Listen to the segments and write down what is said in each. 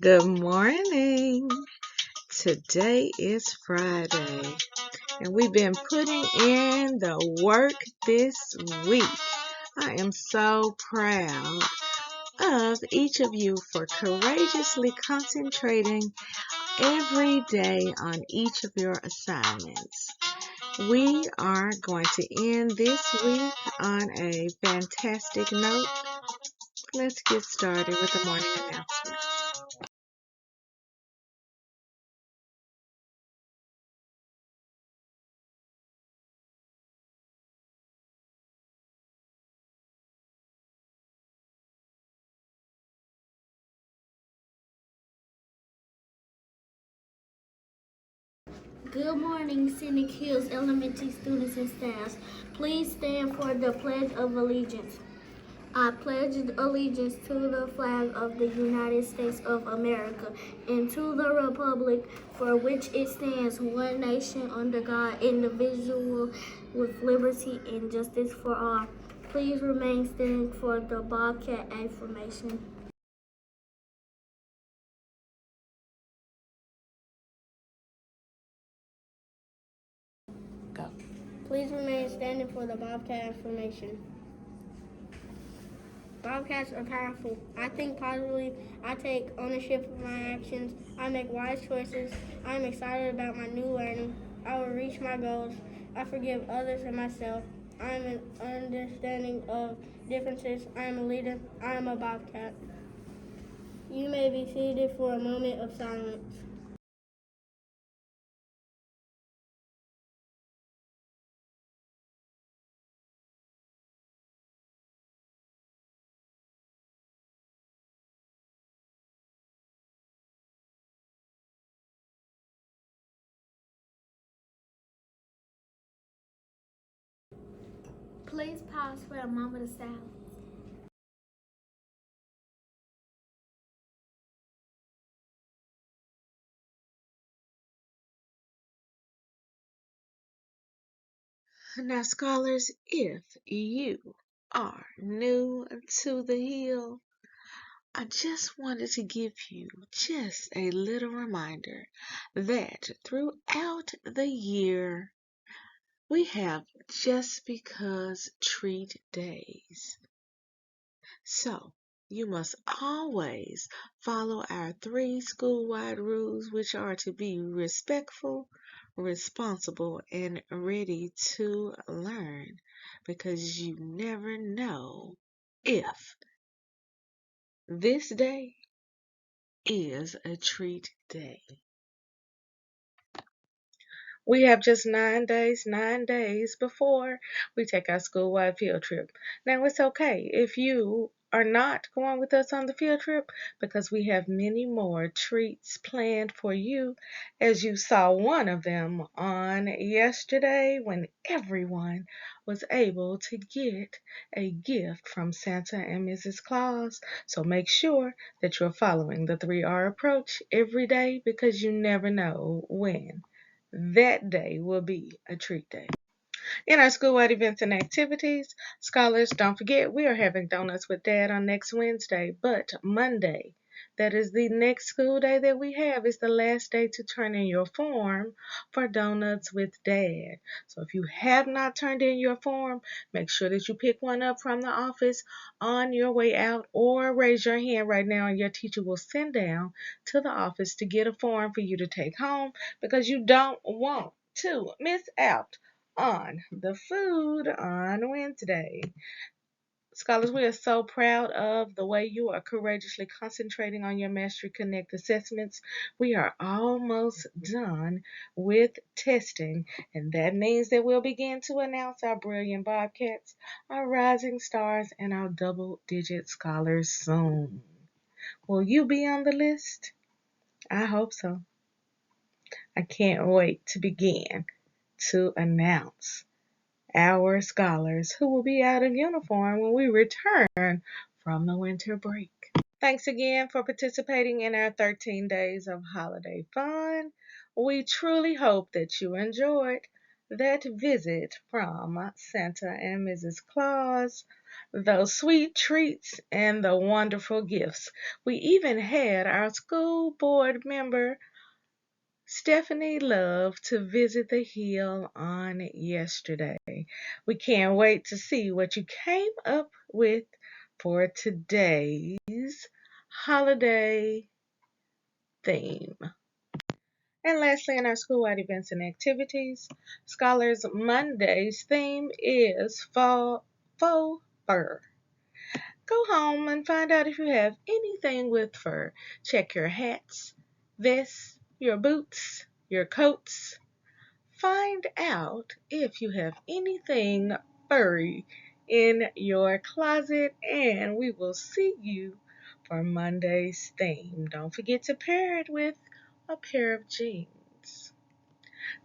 Good morning. Today is Friday, and we've been putting in the work this week. I am so proud of each of you for courageously concentrating every day on each of your assignments. We are going to end this week on a fantastic note. Let's get started with the morning announcement. Good morning, Scenic Hills Elementary students and staff. Please stand for the Pledge of Allegiance. I pledge allegiance to the flag of the United States of America and to the republic for which it stands, one nation under God, indivisible, with liberty and justice for all. Please remain standing for the Bobcat affirmation. Go. Please remain standing for the Bobcat affirmation. Bobcats are powerful. I think positively. I take ownership of my actions. I make wise choices. I am excited about my new learning. I will reach my goals. I forgive others and myself. I am an understanding of differences. I am a leader. I am a Bobcat. You may be seated for a moment of silence. Please pause for a moment of silence. Now, scholars, if you are new to the hill, I just wanted to give you just a little reminder that throughout the year, we have just because treat days. So, you must always follow our 3 school-wide rules, which are to be respectful, responsible, and ready to learn, because you never know if this day is a treat day. We have just 9 days before we take our school-wide field trip. Now, it's okay if you are not going with us on the field trip, because we have many more treats planned for you, as you saw one of them on yesterday when everyone was able to get a gift from Santa and Mrs. Claus. So make sure that you're following the 3R approach every day, because you never know when that day will be a treat day. In our school-wide events and activities, scholars, don't forget we are having Donuts with Dad on next Wednesday, but Monday, that is the next school day that we have, is the last day to turn in your form for Donuts with Dad. So if you have not turned in your form, make sure that you pick one up from the office on your way out, or raise your hand right now and your teacher will send down to the office to get a form for you to take home, because you don't want to miss out on the food on Wednesday. Scholars, we are so proud of the way you are courageously concentrating on your Mastery Connect assessments. We are almost done with testing, and that means that we'll begin to announce our brilliant Bobcats, our rising stars, and our double-digit scholars soon. Will you be on the list? I hope so. I can't wait to begin to announce our scholars who will be out of uniform when we return from the winter break. Thanks again for participating in our 13 days of holiday fun. We truly hope that you enjoyed. that visit from Santa and Mrs. Claus, those sweet treats, and the wonderful gifts. We even had our school board member Stephanie Love to visit the hill on yesterday. We can't wait to see what you came up with for today's holiday theme. And lastly, in our school-wide events and activities, Scholars Monday's theme is faux fur. Go home and find out if you have anything with fur. Check your hats, vests, your boots, your coats. Find out if you have anything furry in your closet, and we will see you for Monday's theme. Don't forget to pair it with a pair of jeans.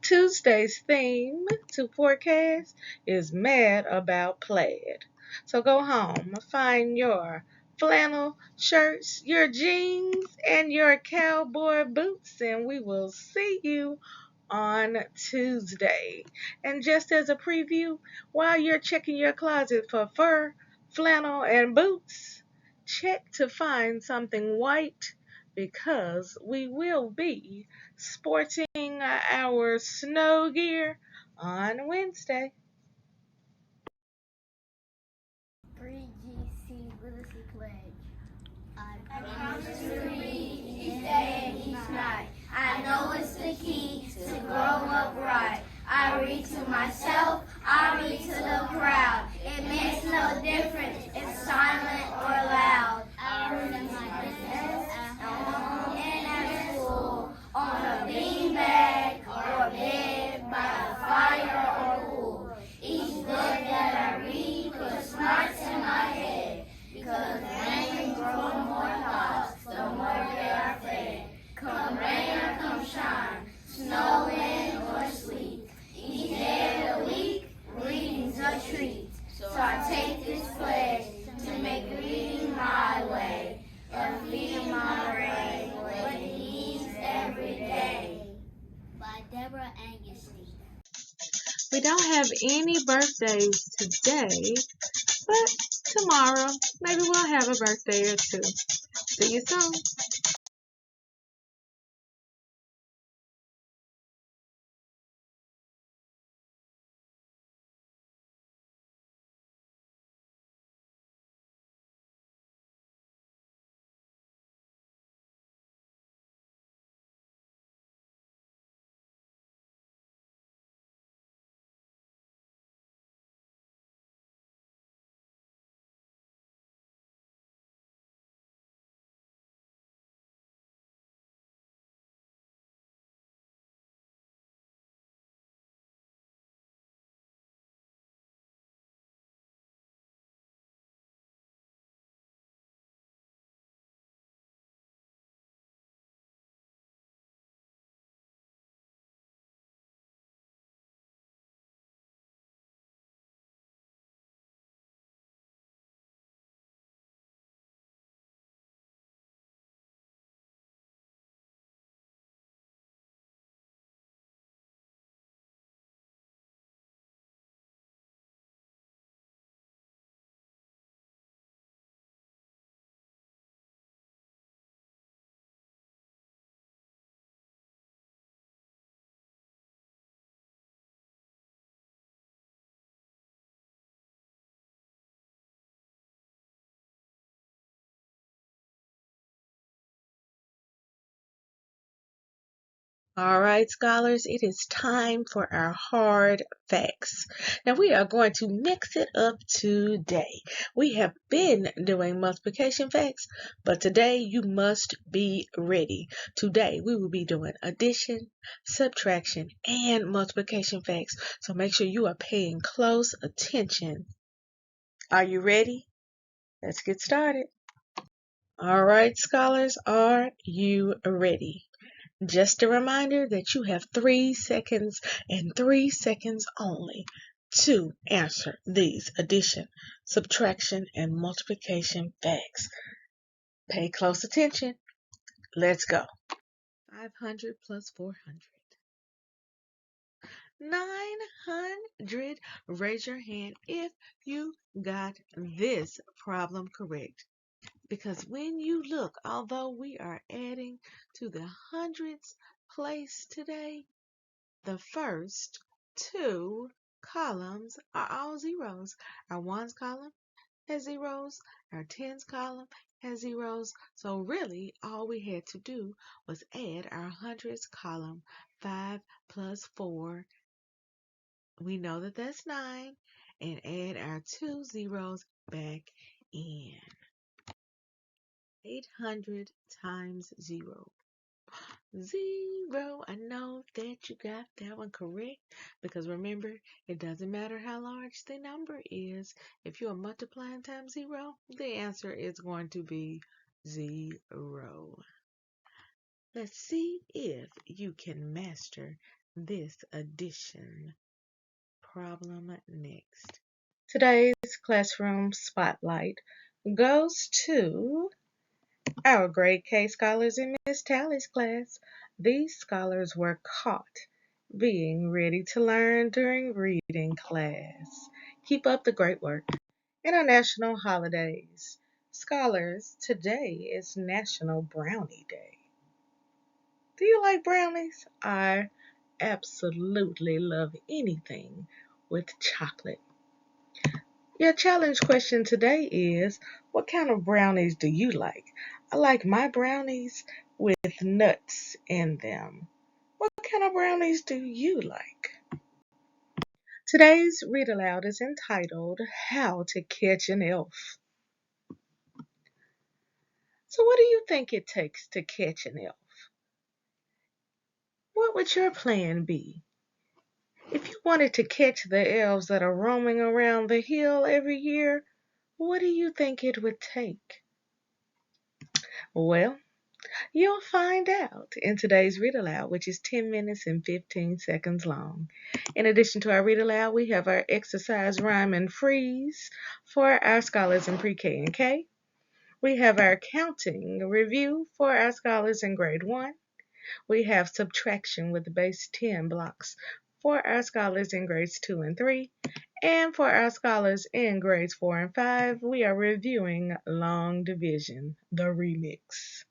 Tuesday's theme to forecast is Mad About Plaid. So go home, find your flannel shirts, your jeans, and your cowboy boots, and we will see you on Tuesday. And just as a preview, while you're checking your closet for fur, flannel, and boots, check to find something white because we will be sporting our snow gear on Wednesday. 3GC Literacy Pledge. I promise to read each day and each night. I know it's the key to grow up right. I read to myself, I read to the crowd. It makes no difference if silent or loud. I read at my desk, at home, and at school, on a beanbag or bed, by the fire or pool. Each book that I read puts smarts in my head, because rain can grow more thoughts, the more they are fed. Come rain or come shine, snow, wind, or sleet, each day of the week, reading's a treat. So I take this pledge to make reading my way, and feeding my brain what it needs every day. By Deborah Angussy. We don't have any birthdays today, but tomorrow maybe we'll have a birthday or two. See you soon. All right, scholars, it is time for our hard facts. Now we are going to mix it up today. We have been doing multiplication facts, but today you must be ready. Today we will be doing addition, subtraction, and multiplication facts. So make sure you are paying close attention. Are you ready? Let's get started. All right, scholars, are you ready? Just a reminder that you have 3 seconds and 3 seconds only to answer these addition, subtraction, and multiplication facts. Pay close attention. Let's go. 500 plus 400. 900. Raise your hand if you got this problem correct. Because when you look, although we are adding to the hundreds place today, the first two columns are all zeros. Our ones column has zeros, our tens column has zeros. So really, all we had to do was add our hundreds column. 5 plus 4, we know that that's 9, and add our two zeros back in. 800 times 0. 0. I know that you got that one correct because remember, it doesn't matter how large the number is. If you are multiplying times 0, the answer is going to be 0. Let's see if you can master this addition problem next. Today's classroom spotlight goes to our grade K scholars in Miss Tally's class. These scholars were caught being ready to learn during reading class. Keep up the great work. International holidays. Scholars, today is National Brownie Day. Do you like brownies? I absolutely love anything with chocolate. Your challenge question today is, what kind of brownies do you like? I like my brownies with nuts in them. What kind of brownies do you like? Today's read aloud is entitled How to Catch an Elf. So what do you think it takes to catch an elf? What would your plan be? If you wanted to catch the elves that are roaming around the hill every year, what do you think it would take? Well, you'll find out in today's Read Aloud, which is 10 minutes and 15 seconds long. In addition to our Read Aloud, we have our exercise rhyme and freeze for our scholars in pre-K and K. We have our counting review for our scholars in grade 1. We have subtraction with base 10 blocks for our scholars in grades 2 and 3. And for our scholars in grades 4 and 5, we are reviewing long division, the remix.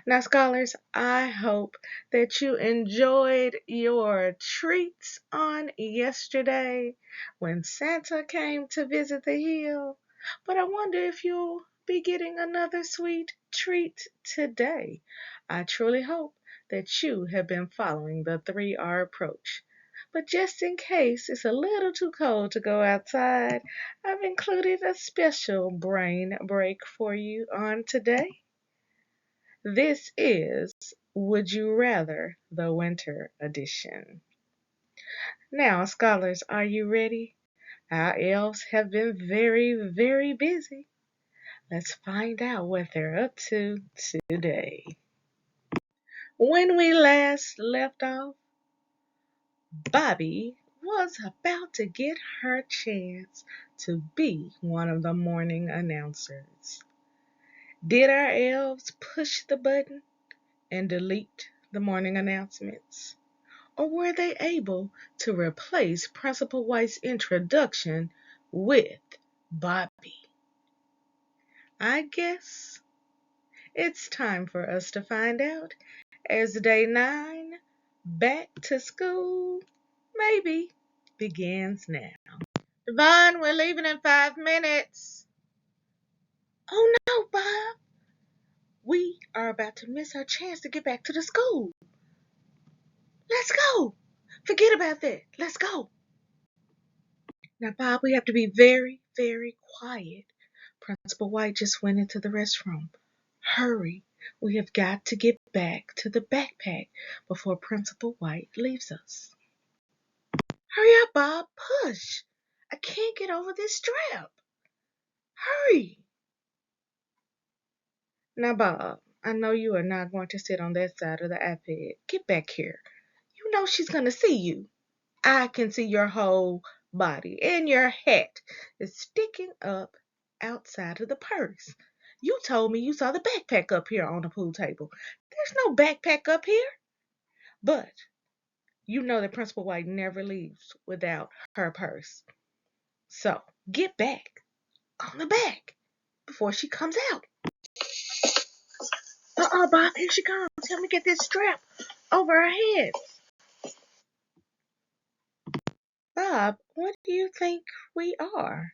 Now, scholars, I hope that you enjoyed your treats on yesterday when Santa came to visit the hill. But I wonder if you'll be getting another sweet treat today. I truly hope that you have been following the 3R approach. But just in case it's a little too cold to go outside, I've included a special brain break for you on today. This is Would You Rather, the winter edition. Now, scholars, are you ready? Our elves have been very, very busy. Let's find out what they're up to today. When we last left off, Bobbie was about to get her chance to be one of the morning announcers. Did our elves push the button and delete the morning announcements? Or were they able to replace Principal White's introduction with Bobbie? I guess it's time for us to find out as day 9, back to school, maybe, begins now. Devon, we're leaving in 5 minutes. Oh no, Bob. We are about to miss our chance to get back to the school. Let's go. Forget about that. Let's go. Now, Bob, we have to be very, very quiet. Principal White just went into the restroom. Hurry. We have got to get back to the backpack before Principal White leaves us. Hurry up, Bob. Push. I can't get over this strap. Hurry. Now, Bob, I know you are not going to sit on that side of the iPad. Get back here. You know she's going to see you. I can see your whole body, and your hat is sticking up outside of the purse. You told me you saw the backpack up here on the pool table. There's no backpack up here. But You know that Principal White never leaves without her purse. So get back on the back before she comes out. Bob, here she comes. Help me get this strap over her head. Bob, what do you think we are?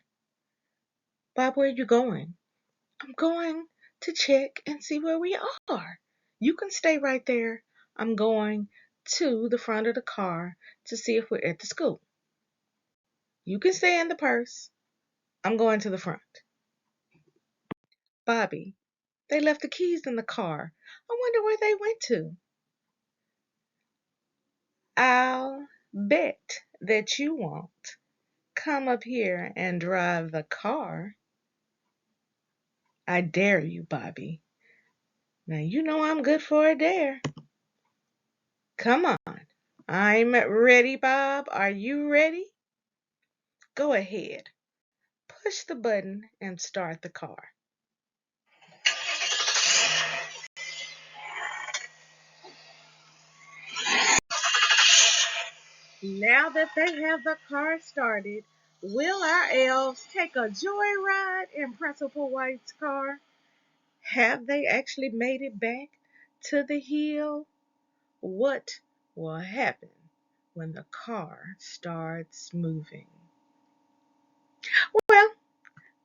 Bob, where are you going? I'm going to check and see where we are. You can stay right there. I'm going to the front of the car to see if we're at the school. You can stay in the purse. I'm going to the front. Bobby, they left the keys in the car. I wonder where they went to. I'll bet that you won't come up here and drive the car. I dare you, Bobby. Now you know I'm good for a dare. Come on. I'm ready, Bob. Are you ready? Go ahead. Push the button and start the car. Now that they have the car started, will our elves take a joyride in Principal White's car? Have they actually made it back to the hill? What will happen when the car starts moving? Well,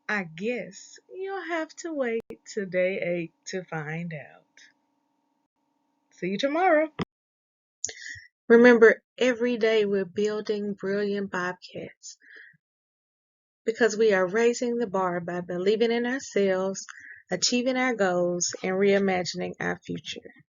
I guess you'll have to wait till day 8 to find out. See you tomorrow. Remember, every day we're building brilliant Bobcats because we are raising the bar by believing in ourselves, achieving our goals, and reimagining our future.